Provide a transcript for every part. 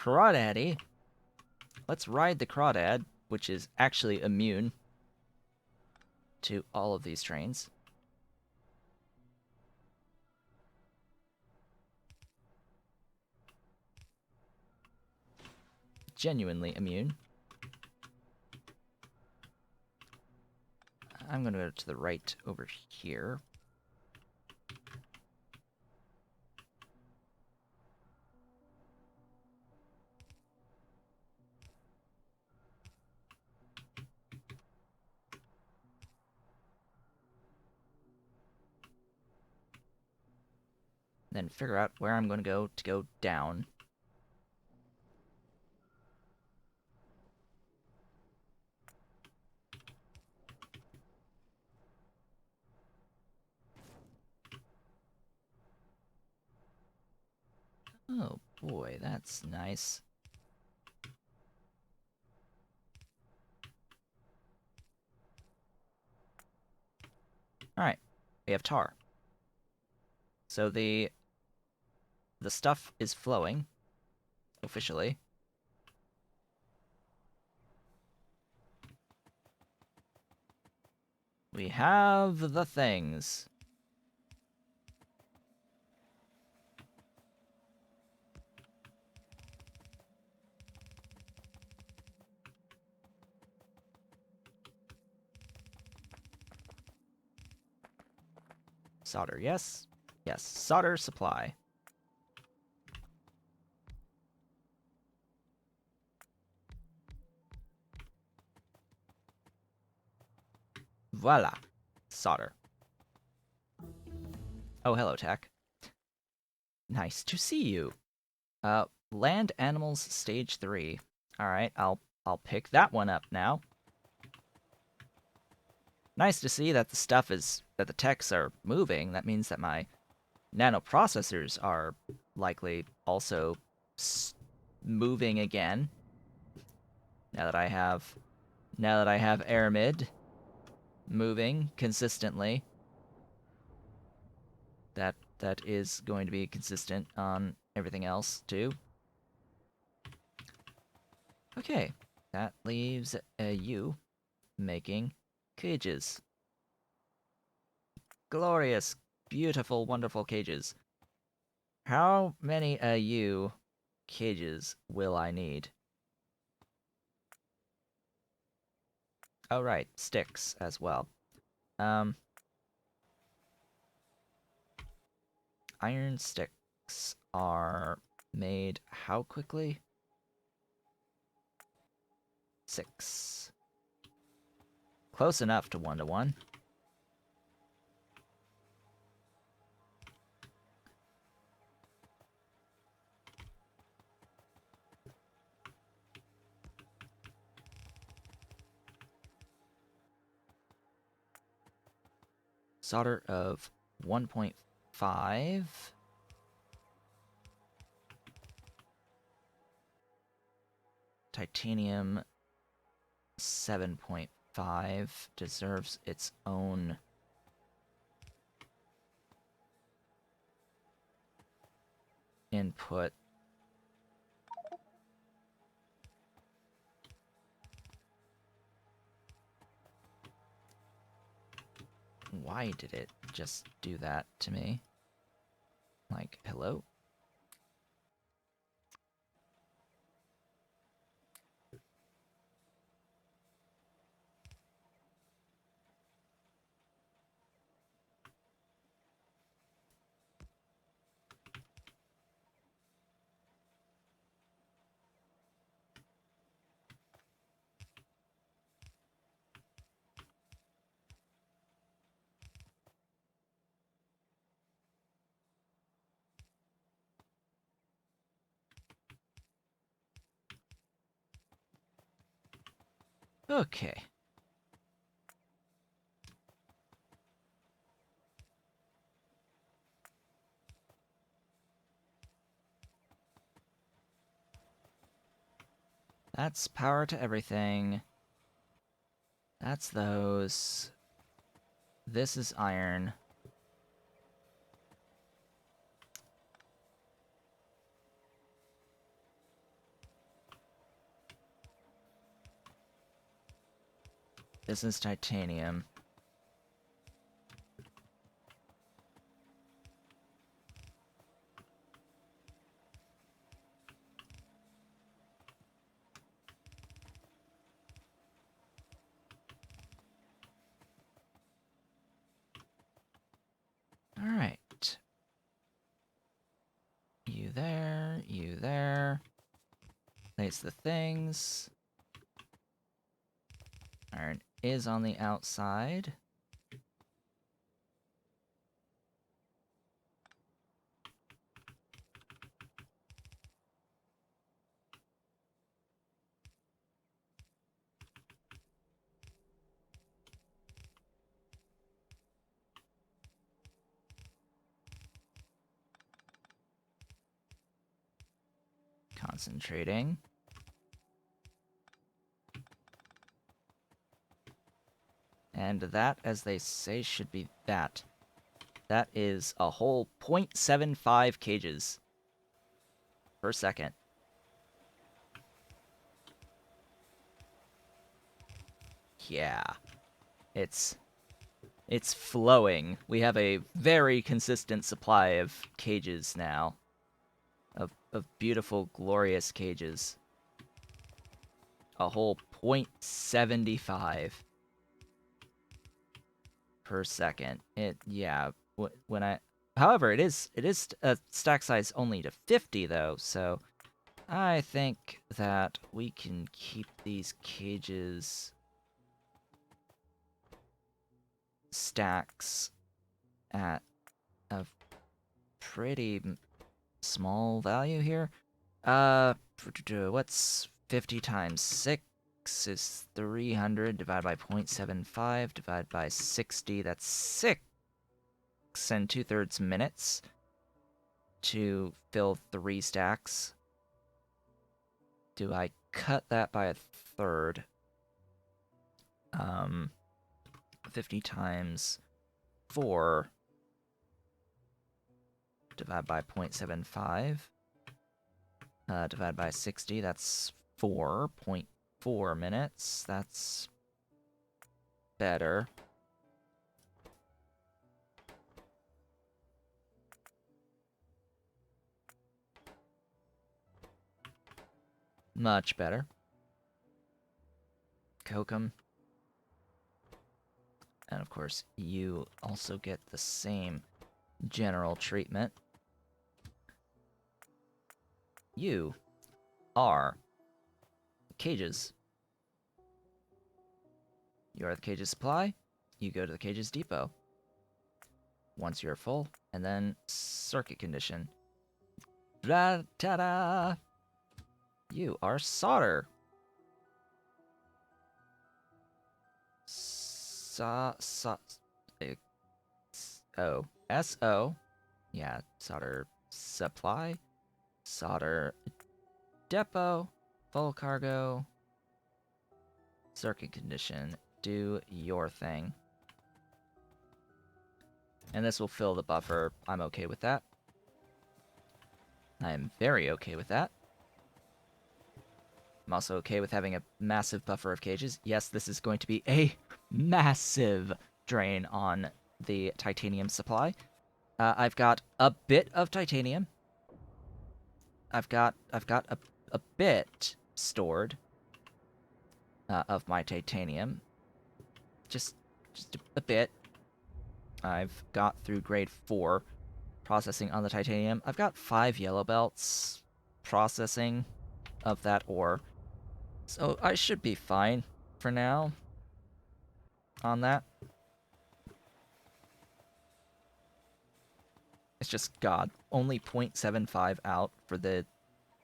crawdaddy. Let's ride the crawdad, which is actually immune to all of these trains. Genuinely immune. I'm going to go to the right over here. Then figure out where I'm going to go down. Oh boy, that's nice. Alright, we have tar. So the stuff is flowing, officially. We have the things. Solder, yes. Yes, solder supply. Voila. Solder. Oh, hello, Tech. Nice to see you. Land Animals Stage 3. Alright, I'll pick that one up now. Nice to see that that the techs are moving. That means that my nanoprocessors are likely also moving again. Now that I have Aramid moving consistently. That is going to be consistent on everything else too. Okay, that leaves you making cages. Glorious, beautiful, wonderful cages. How many you cages will I need? Oh right, sticks as well. Iron sticks are made how quickly? 6. Close enough to 1-to-1. Solder of 1.5. Titanium 7.5 deserves its own input. Why did it just do that to me? Like, hello? Okay. That's power to everything. That's those. This is iron. This is titanium. Alright. You there, you there. Place the things. Iron is on the outside. Concentrating. And that, as they say, should be that. That is a whole 0.75 cages per second. Yeah. It's flowing. We have a very consistent supply of cages now. Of beautiful, glorious cages. A whole 0.75 per second. However, it is a stack size only to 50 though, so I think that we can keep these cages stacks at a pretty small value here. What's 50 times 6 is 300 divided by 0.75 divided by 60. That's 6 and 2/3 minutes to fill 3 stacks. Do I cut that by a third? 50 times 4 divided by 0.75 divided by 60, that's 4.4 minutes. That's better. Much better. Kokum. And of course, you also get the same general treatment. You are cages. You are the cages supply. You go to the cages depot. Once you're full, and then circuit condition. Ta-da! You are solder. S-O. Yeah, solder supply. Solder depot. Full cargo. Circuit condition. Do your thing. And this will fill the buffer. I'm okay with that. I am very okay with that. I'm also okay with having a massive buffer of cages. Yes, this is going to be a massive drain on the titanium supply. I've got a bit of titanium. I've got a bit stored of my titanium. Just a bit. I've got through grade 4 processing on the titanium. I've got 5 yellow belts processing of that ore. So I should be fine for now on that. It's just, God, only 0.75 out for these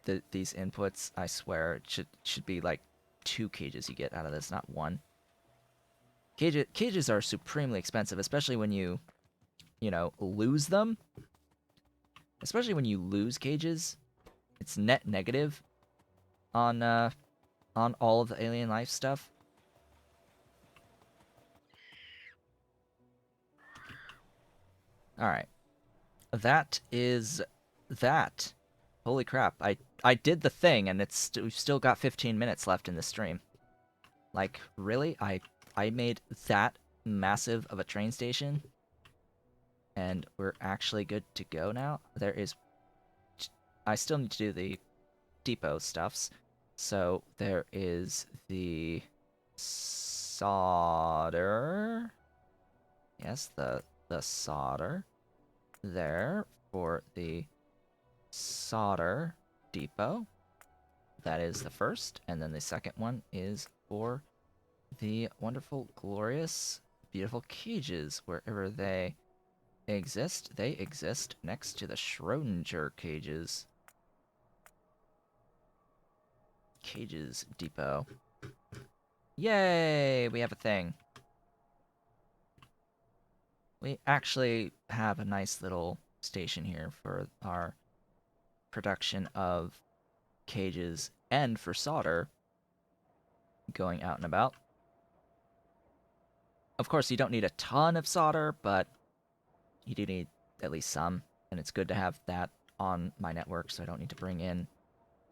inputs. I swear, it should be like 2 cages you get out of this, not 1. Cages are supremely expensive, especially when you lose them. Especially when you lose cages, it's net negative on all of the alien life stuff. All right, that is that. Holy crap! I did the thing, and we've still got 15 minutes left in the stream. Like, really? I I made that massive of a train station, and we're actually good to go now. I still need to do the depot stuffs. So there is the solder. Yes, the solder there for the solder depot. That is the first, and then the second one is for the wonderful, glorious, beautiful cages. Wherever they exist next to the Schrodinger cages. Cages depot. Yay! We have a thing. We actually have a nice little station here for our production of cages and for solder going out and about. Of course, you don't need a ton of solder, but you do need at least some, and it's good to have that on my network so I don't need to bring in,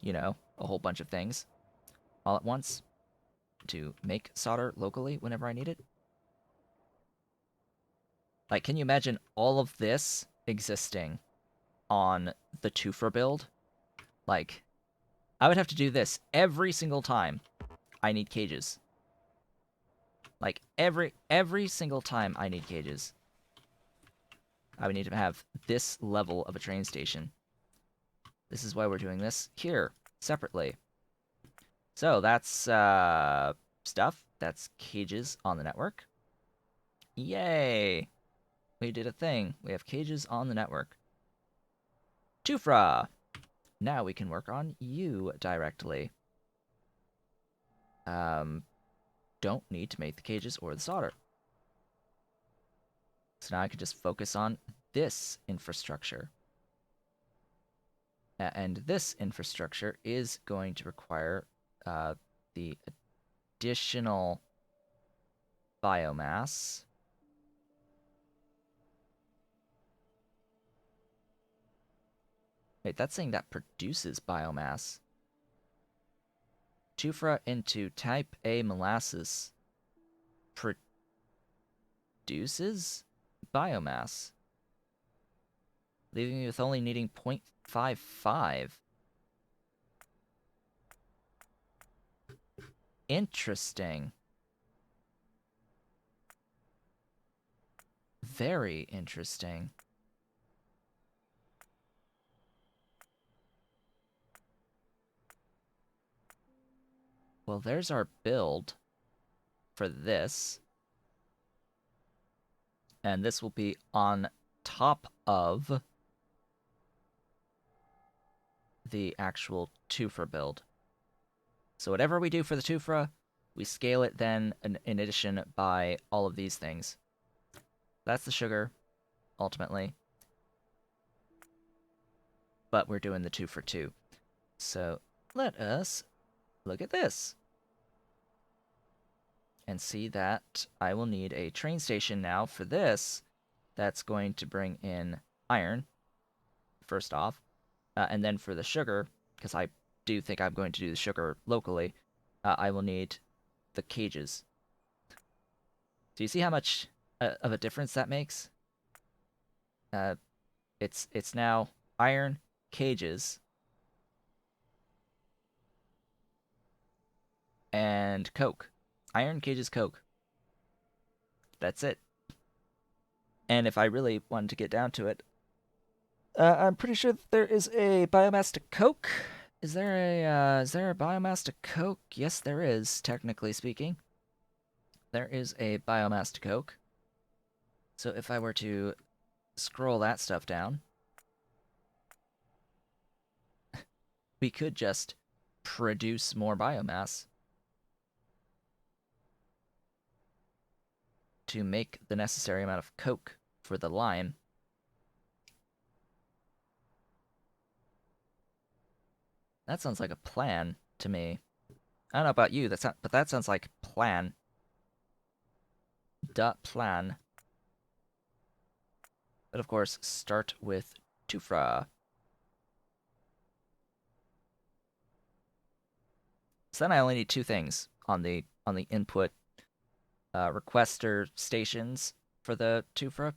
a whole bunch of things all at once to make solder locally whenever I need it. Like, can you imagine all of this existing on the Tufra build? Like, I would have to do this every single time I need cages. Like, every single time I need cages, I would need to have this level of a train station. This is why we're doing this here, separately. So, that's, stuff. That's cages on the network. Yay! We did a thing. We have cages on the network. Tufra! Now we can work on you directly. Don't need to make the cages or the solder. So now I can just focus on this infrastructure. And this infrastructure is going to require the additional biomass. Wait, that's saying that produces biomass. Tufra into type A molasses produces biomass, leaving you with only needing 0.55. Interesting. Very interesting. Well, there's our build for this. And this will be on top of the actual Tufra build. So whatever we do for the Tufra, we scale it then in addition by all of these things. That's the sugar, ultimately. But we're doing the 2 for 2. So let us look at this. And see that I will need a train station now for this. That's going to bring in iron, first off. And then for the sugar, because I do think I'm going to do the sugar locally, I will need the cages. Do you see how much of a difference that makes? It's now iron, cages, and coke. Iron, cages, coke. That's it. And if I really wanted to get down to it, I'm pretty sure that there is a biomass to coke. Is there a biomass to coke? Yes, there is, technically speaking. There is a biomass to coke. So if I were to scroll that stuff down, we could just produce more biomass to make the necessary amount of coke for the lime. That sounds like a plan to me. I don't know about you, but that sounds like plan. Plan. But of course, start with Tufra. So then I only need two things on the input requester stations for the Tufra.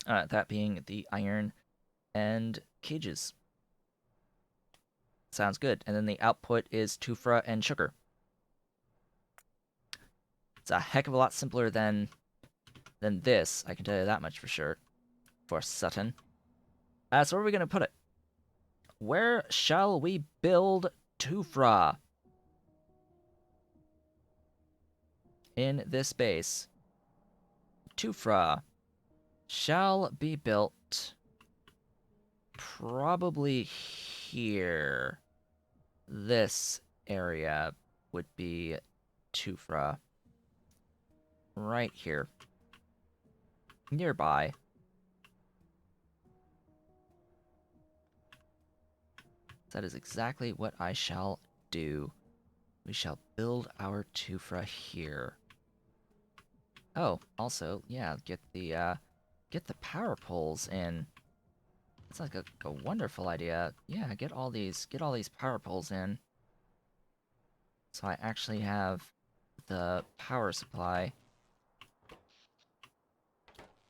That being the iron and cages. Sounds good. And then the output is Tufra and sugar. It's a heck of a lot simpler than this. I can tell you that much for sure. For Sutton. So where are we going to put it? Where shall we build Tufra? In this base. Tufra shall be built probably here. This area would be Tufra. Right here. Nearby. That is exactly what I shall do. We shall build our Tufra here. Oh, also, yeah, get the power poles in. It's like a wonderful idea. Yeah, get all these power poles in. So I actually have the power supply.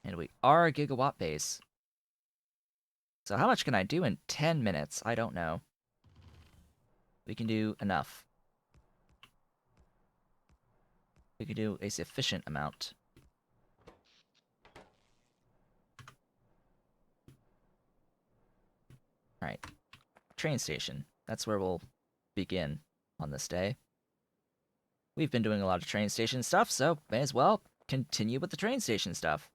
And we are a gigawatt base. So how much can I do in 10 minutes? I don't know. We can do enough. We can do a sufficient amount. Alright. Train station. That's where we'll begin on this day. We've been doing a lot of train station stuff, so may as well continue with the train station stuff.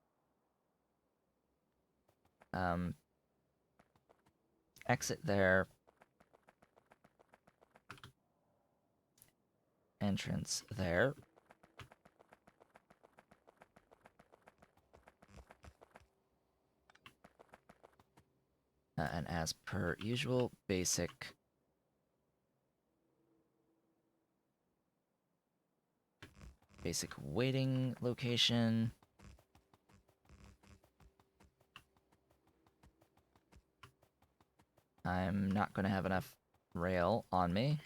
Exit there. Entrance there. And as per usual, basic waiting location. I'm not going to have enough rail on me.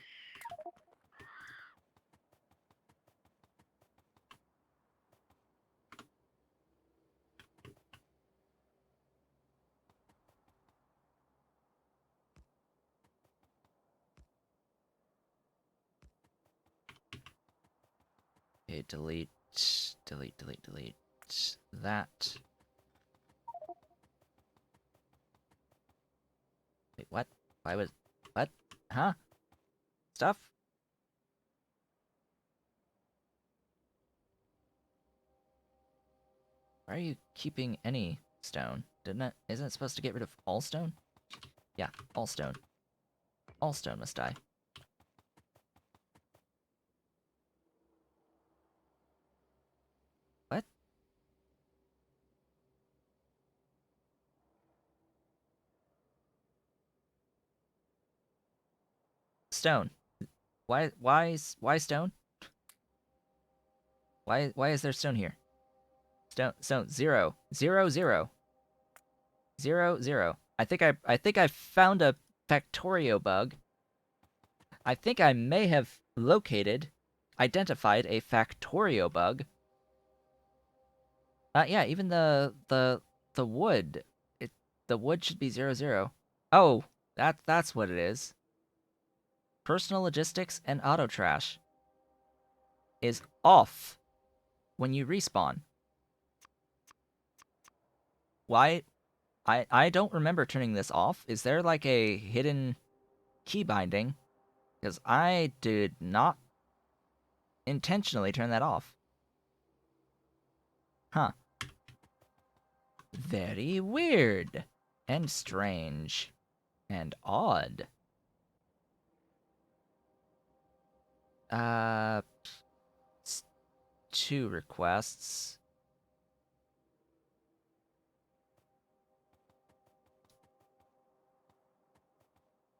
Okay, delete that. Wait, what? Why was... What? Huh? Stuff? Why are you keeping any stone? Isn't it supposed to get rid of all stone? Yeah, all stone. All stone must die. What? Stone. Why stone? Why is there stone here? Stone 0 0 0 0 0. I think I found a Factorio bug. I think I may have identified a Factorio bug. Yeah, even the wood, the wood should be 0 0. Oh, that's what it is. Personal logistics and auto trash is off when you respawn. Why? I don't remember turning this off. Is there like a hidden key binding? Because I did not intentionally turn that off. Huh. Very weird. And strange. And odd. Two requests.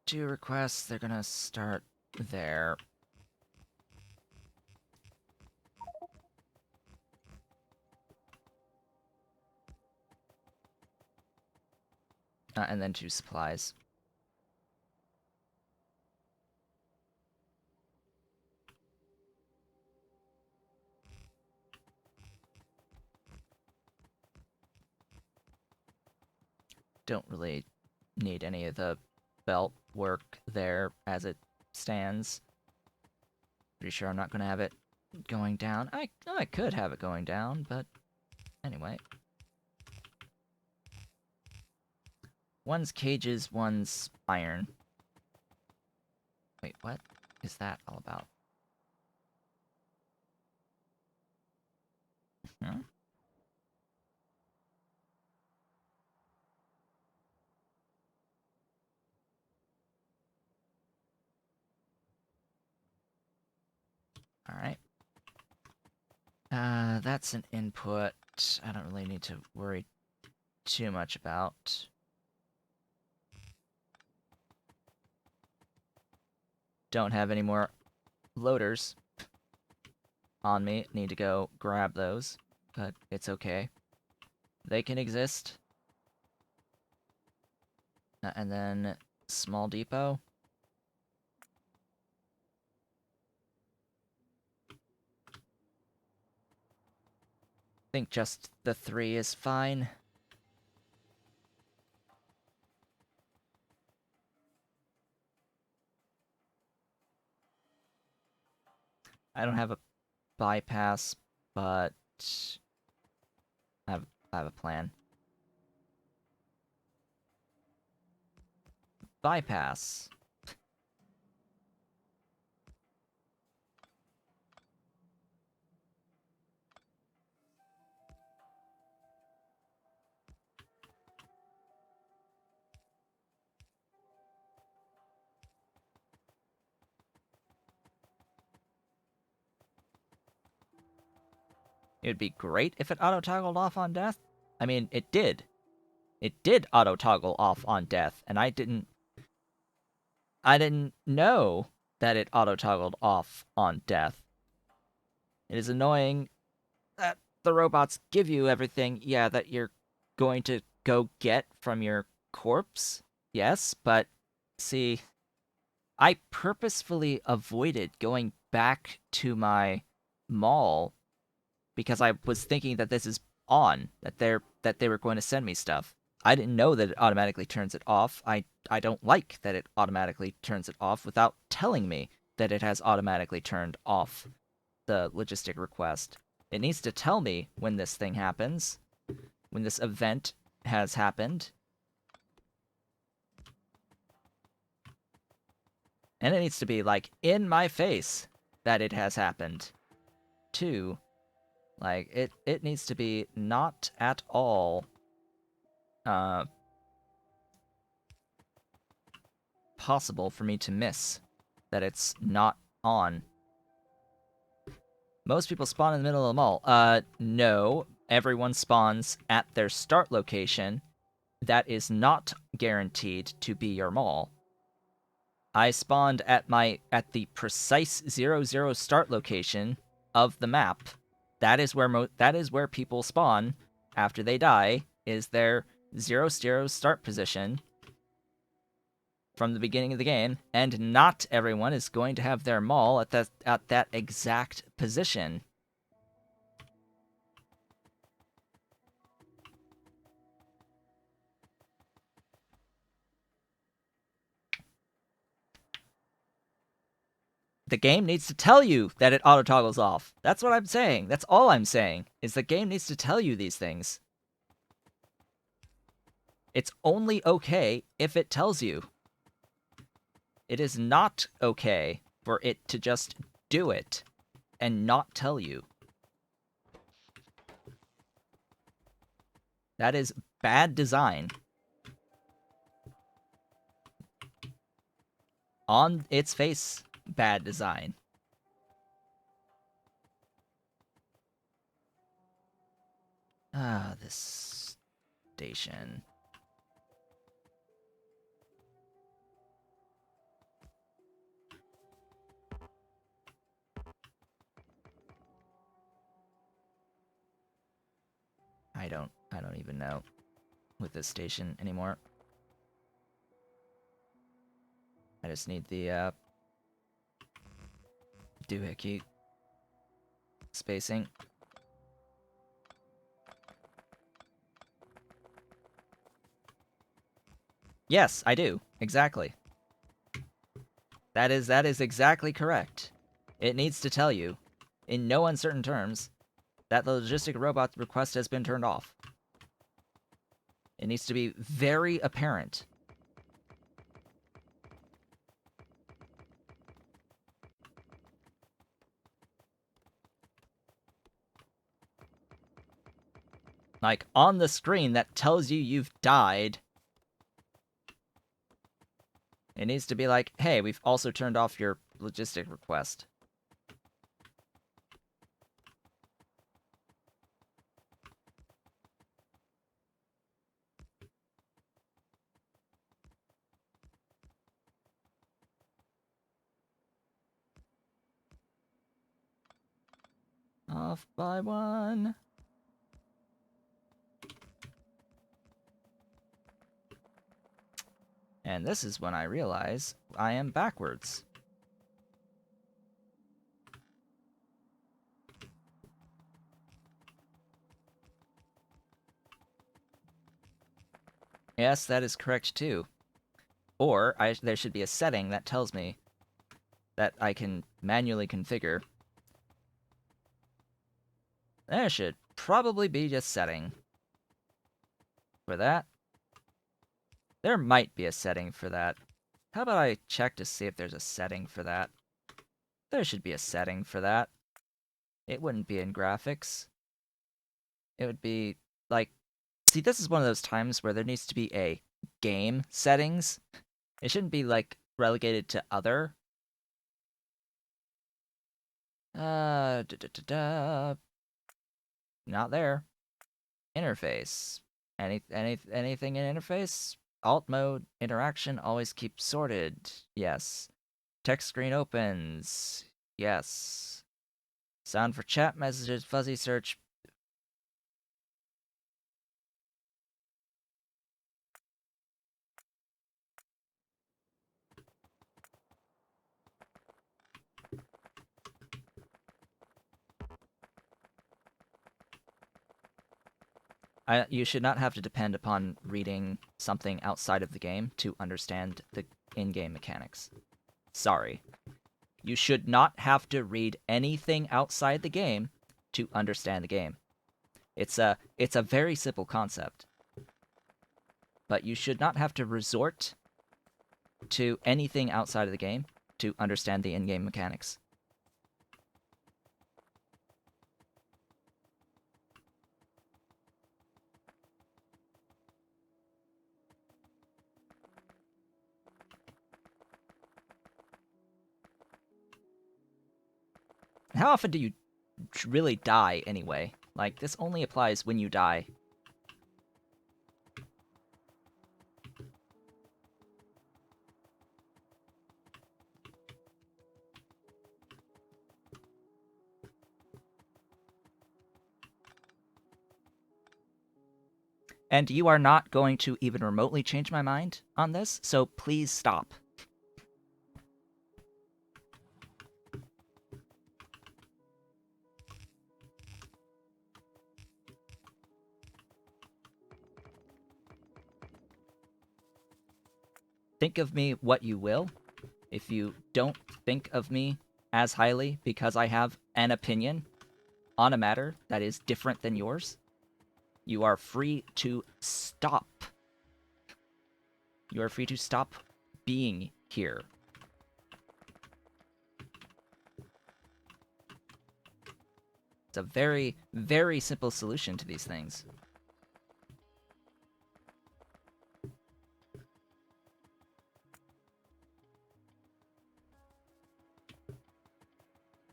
Two requests, they're gonna start there. And then two supplies. don't really need any of the belt work there as it stands. Pretty sure I'm not going to have it going down. I could have it going down, but anyway. One's cages, one's iron. Wait, what is that all about? Hmm? Alright. That's an input I don't really need to worry too much about. Don't have any more loaders on me. Need to go grab those, but it's okay. They can exist. And then small depot. I think just the 3 is fine. I don't have a bypass, but I have a plan. Bypass. It would be great if it auto-toggled off on death. I mean, it did. It did auto-toggle off on death, and I didn't know that it auto-toggled off on death. It is annoying that the robots give you everything, yeah, that you're going to go get from your corpse. Yes, but see, I purposefully avoided going back to my mall because I was thinking that this is on, that they were going to send me stuff. I didn't know that it automatically turns it off. I don't like that it automatically turns it off without telling me that it has automatically turned off the logistic request. It needs to tell me when this thing happens, when this event has happened. And it needs to be, like, in my face that it has happened. Too. Like, it needs to be not at all possible for me to miss that it's not on. Most people spawn in the middle of the mall. No. Everyone spawns at their start location. That is not guaranteed to be your mall. I spawned at the precise 0-0 start location of the map. That is where people spawn after they die, is their 0-0 start position from the beginning of the game, and not everyone is going to have their mall at that exact position. The game needs to tell you that it auto-toggles off. That's what I'm saying. That's all I'm saying, is the game needs to tell you these things. It's only okay if it tells you. It is not okay for it to just do it and not tell you. That is bad design. On its face, bad design. Ah, this station. I don't even know with this station anymore. I just need the doohickey spacing. Yes, I do. Exactly. That is exactly correct. It needs to tell you, in no uncertain terms, that the logistic robot request has been turned off. It needs to be very apparent. Like, on the screen that tells you you've died, it needs to be like, hey, we've also turned off your logistic request. Off by 1. And this is when I realize I am backwards. Yes, that is correct too. Or there should be a setting that tells me that I can manually configure. There should probably be a setting for that. There might be a setting for that. How about I check to see if there's a setting for that? There should be a setting for that. It wouldn't be in graphics. It would be like, see, this is one of those times where there needs to be a game settings. It shouldn't be like relegated to other. Not there. Interface. Anything in interface? Alt mode, interaction, always keep sorted. Yes. Text screen opens. Yes. Sound for chat messages, fuzzy search. You should not have to depend upon reading something outside of the game to understand the in-game mechanics. Sorry. You should not have to read anything outside the game to understand the game. It's a very simple concept. But you should not have to resort to anything outside of the game to understand the in-game mechanics. How often do you really die anyway? Like, this only applies when you die. And you are not going to even remotely change my mind on this, so please stop. Think of me what you will. If you don't think of me as highly because I have an opinion on a matter that is different than yours, you are free to stop. You are free to stop being here. It's a very, very simple solution to these things.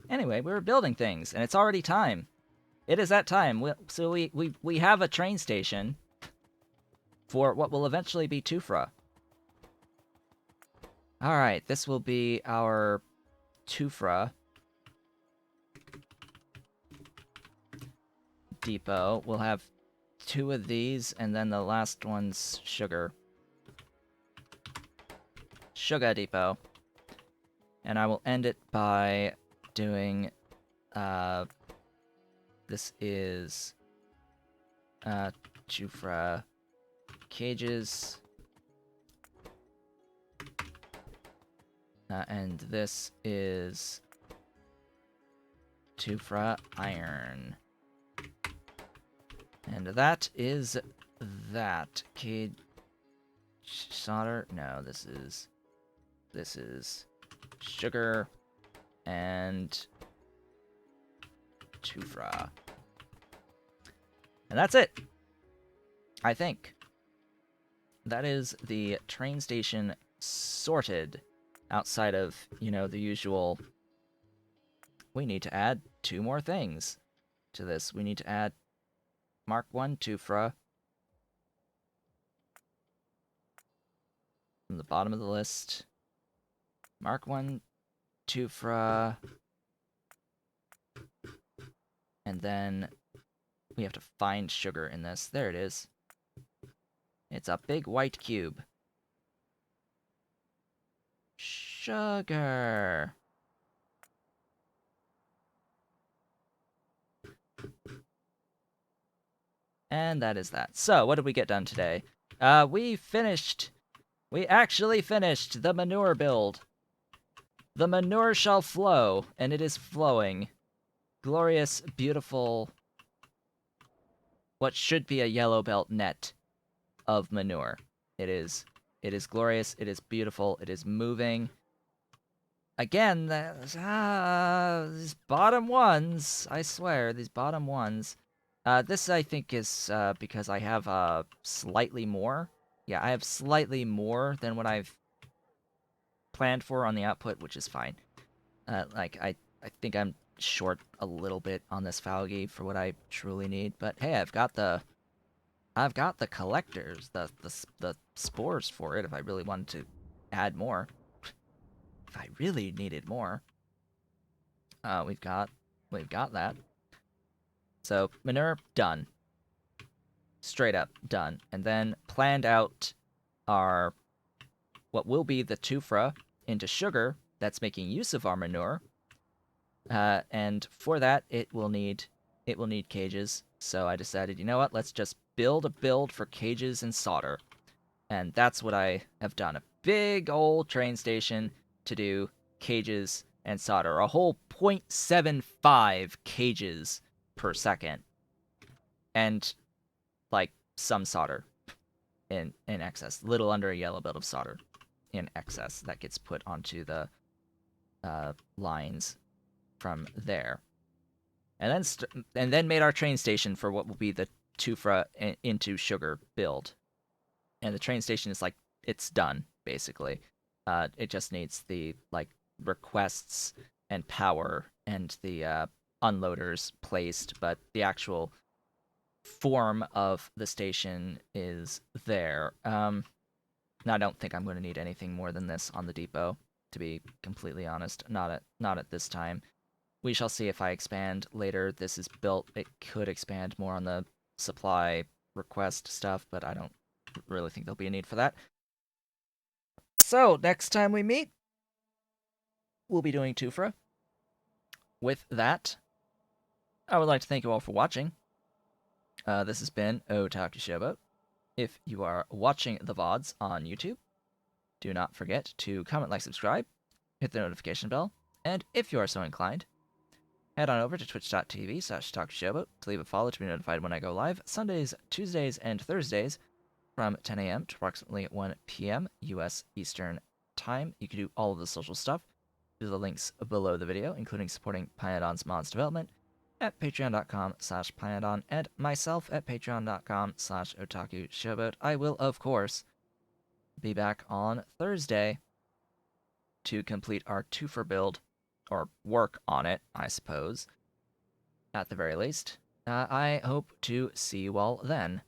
Anyway, we were building things, and it's already time. It is that time. So we have a train station for what will eventually be Tufra. Alright, this will be our Tufra depot. We'll have 2 of these, and then the last one's sugar. Sugar depot. And I will end it by doing, this is, Tufra cages, And this is Tufra iron. And that is that. Cage solder? No, this is sugar and Tufra. And that's it. I think. That is the train station sorted outside of, you know, the usual. We need to add 2 more things to this. We need to add Mark 1 Tufra from the bottom of the list. Mark 1 Tufra. And then we have to find sugar in this. There it is. It's a big white cube. Sugar. And that is that. So, what did we get done today? We actually finished the manure build. The manure shall flow, and it is flowing. Glorious, beautiful, what should be a yellow belt net of manure. It is glorious, it is beautiful, it is moving. Again, these bottom ones, I swear, these bottom ones. This, I think, is because I have slightly more. Yeah, I have slightly more than what I've planned for on the output, which is fine. I think I'm short a little bit on this Falgi for what I truly need, but hey, I've got the collectors, the spores for it if I really wanted to add more. If I really needed more. We've got that. So, manure, done. Straight up, done. And then planned out our, what will be the Tufra into sugar that's making use of our manure. And for that, it will need cages. So I decided, you know what, let's just build a build for cages and solder. And that's what I have done. A big old train station to do cages and solder. A whole 0.75 cages per second. And, like, some solder in excess. Little under a yellow belt of solder in excess that gets put onto the lines from there. And then made our train station for what will be the Tufra into sugar build. And the train station is like, it's done, basically. It just needs the, like, requests and power and the unloaders placed, but the actual form of the station is there. Now, I don't think I'm going to need anything more than this on the depot, to be completely honest. Not at this time. We shall see if I expand later. This is built. It could expand more on the supply request stuff, but I don't really think there'll be a need for that. So, next time we meet, we'll be doing Tufra. With that, I would like to thank you all for watching. This has been Otaku Showboat. If you are watching the VODs on YouTube, do not forget to comment, like, subscribe, hit the notification bell, and if you are so inclined, head on over to twitch.tv/OtakuShowboat to leave a follow to be notified when I go live Sundays, Tuesdays, and Thursdays from 10 a.m. to approximately 1 p.m. U.S. Eastern Time. You can do all of the social stuff through the links below the video, including supporting Pyadon's mods development at patreon.com/Pyadon and myself at patreon.com/OtakuShowboat. I will, of course, be back on Thursday to complete our Tufra build, or work on it, I suppose, at the very least. I hope to see you all then.